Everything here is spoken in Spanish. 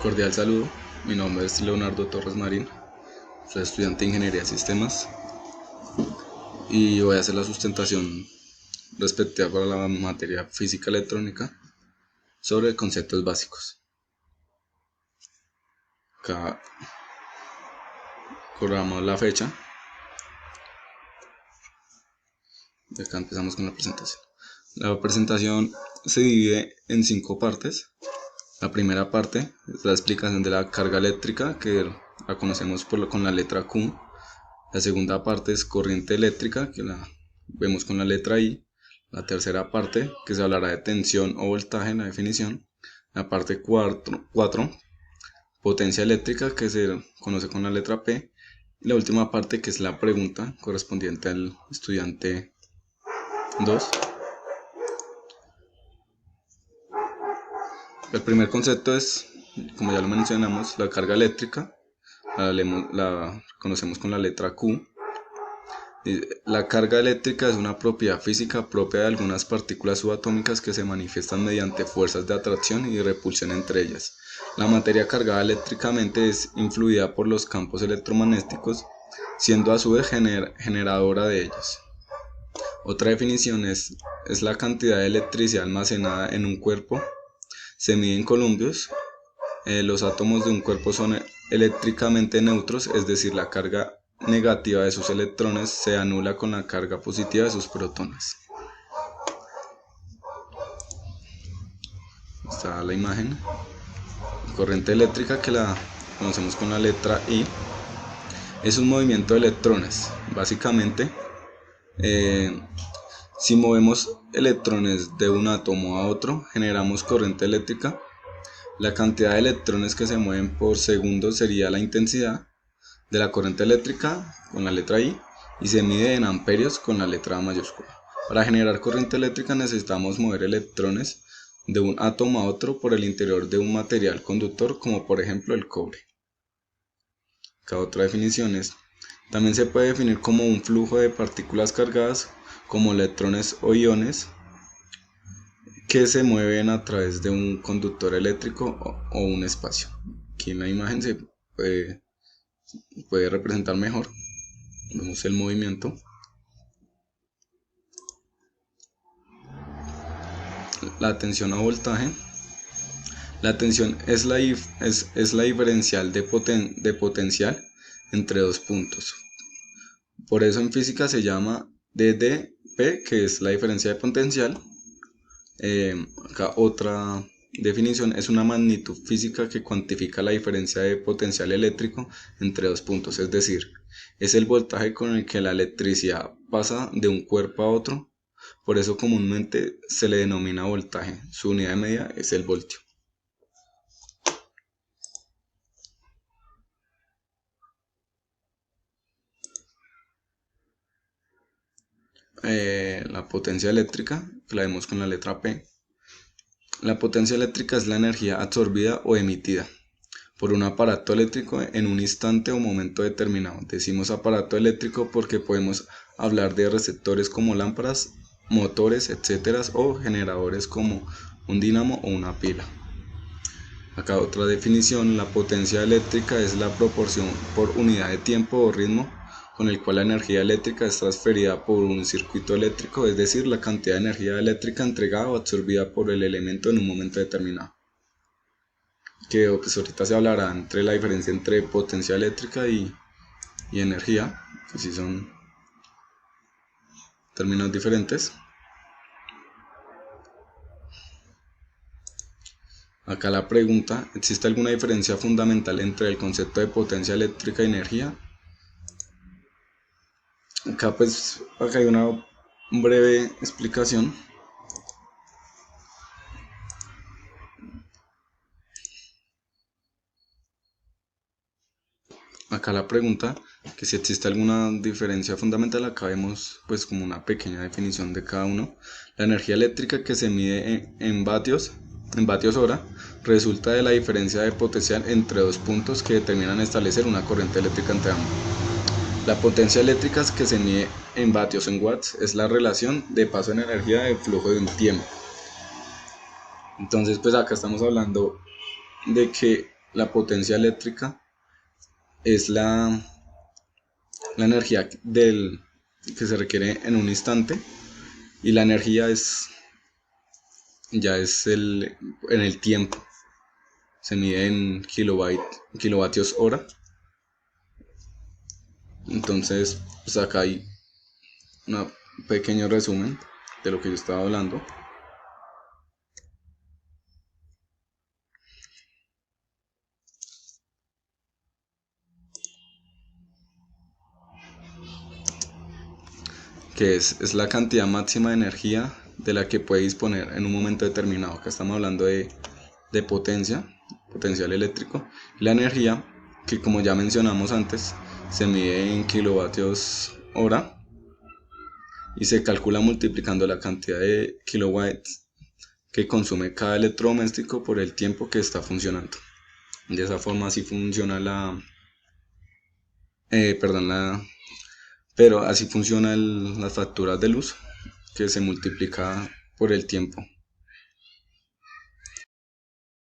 Cordial saludo, mi nombre es Leonardo Torres Marín, soy estudiante de Ingeniería de Sistemas y voy a hacer la sustentación respectiva para la materia Física Electrónica sobre conceptos básicos. Acá programamos la fecha y acá empezamos con la presentación. La presentación se divide en 5 partes. La primera parte es la explicación de la carga eléctrica, que la conocemos con la letra Q. La segunda parte es corriente eléctrica, que la vemos con la letra I. La tercera parte, que se hablará de tensión o voltaje en la definición. La parte 4, potencia eléctrica, que se conoce con la letra P. Y la última parte, que es la pregunta correspondiente al estudiante 2. El primer concepto es, como ya lo mencionamos, la carga eléctrica. La conocemos con la letra Q. La carga eléctrica es una propiedad física propia de algunas partículas subatómicas que se manifiestan mediante fuerzas de atracción y repulsión entre ellas. La materia cargada eléctricamente es influida por los campos electromagnéticos, siendo a su vez generadora de ellos. Otra definición es la cantidad de electricidad almacenada en un cuerpo. Se mide en columpios. Los átomos de un cuerpo son eléctricamente neutros, es decir, la carga negativa de sus electrones se anula con la carga positiva de sus protones. Está la imagen. Corriente eléctrica, que la conocemos con la letra I, es un movimiento de electrones. Básicamente, si movemos electrones de un átomo a otro, generamos corriente eléctrica. La cantidad de electrones que se mueven por segundo sería la intensidad de la corriente eléctrica con la letra I, y se mide en amperios con la letra A mayúscula. Para generar corriente eléctrica necesitamos mover electrones de un átomo a otro por el interior de un material conductor, como por ejemplo el cobre. Acá otra definición es: también se puede definir como un flujo de partículas cargadas como electrones o iones que se mueven a través de un conductor eléctrico o un espacio. Aquí en la imagen se puede representar mejor. Vemos el movimiento. La tensión o voltaje. La tensión es la diferencial de potencial entre dos puntos. Por eso en física se llama dDP, que es la diferencia de potencial. Acá otra definición es una magnitud física que cuantifica la diferencia de potencial eléctrico entre dos puntos, es decir, es el voltaje con el que la electricidad pasa de un cuerpo a otro. Por eso comúnmente se le denomina voltaje. Su unidad de medida es el voltio. La potencia eléctrica, que la vemos con la letra P. La potencia eléctrica es la energía absorbida o emitida por un aparato eléctrico en un instante o momento determinado. Decimos aparato eléctrico porque podemos hablar de receptores como lámparas, motores, etc., o generadores como un dínamo o una pila. Acá otra definición: la potencia eléctrica es la proporción por unidad de tiempo o ritmo con el cual la energía eléctrica es transferida por un circuito eléctrico, es decir, la cantidad de energía eléctrica entregada o absorbida por el elemento en un momento determinado. Que pues ahorita se hablará entre la diferencia entre potencia eléctrica y energía, que sí son términos diferentes. Acá la pregunta: ¿existe alguna diferencia fundamental entre el concepto de potencia eléctrica y energía? Acá hay una breve explicación. Acá la pregunta, que si existe alguna diferencia fundamental. Acá vemos pues como una pequeña definición de cada uno. La energía eléctrica, que se mide en vatios hora, resulta de la diferencia de potencial entre dos puntos que determinan establecer una corriente eléctrica entre ambos. La potencia eléctrica, que se mide en vatios o en watts, es la relación de paso en energía del flujo de un tiempo. Entonces pues acá estamos hablando de que la potencia eléctrica es la energía que se requiere en un instante, y la energía ya es en el tiempo. Se mide en kilovatios hora. Entonces, pues acá hay un pequeño resumen de lo que yo estaba hablando. Que es la cantidad máxima de energía de la que puede disponer en un momento determinado. Acá estamos hablando de potencial eléctrico. La energía, que como ya mencionamos antes, se mide en kilovatios hora y se calcula multiplicando la cantidad de kilowatts que consume cada electrodoméstico por el tiempo que está funcionando. De esa forma así funciona perdón, pero así funcionan las facturas de luz, que se multiplica por el tiempo.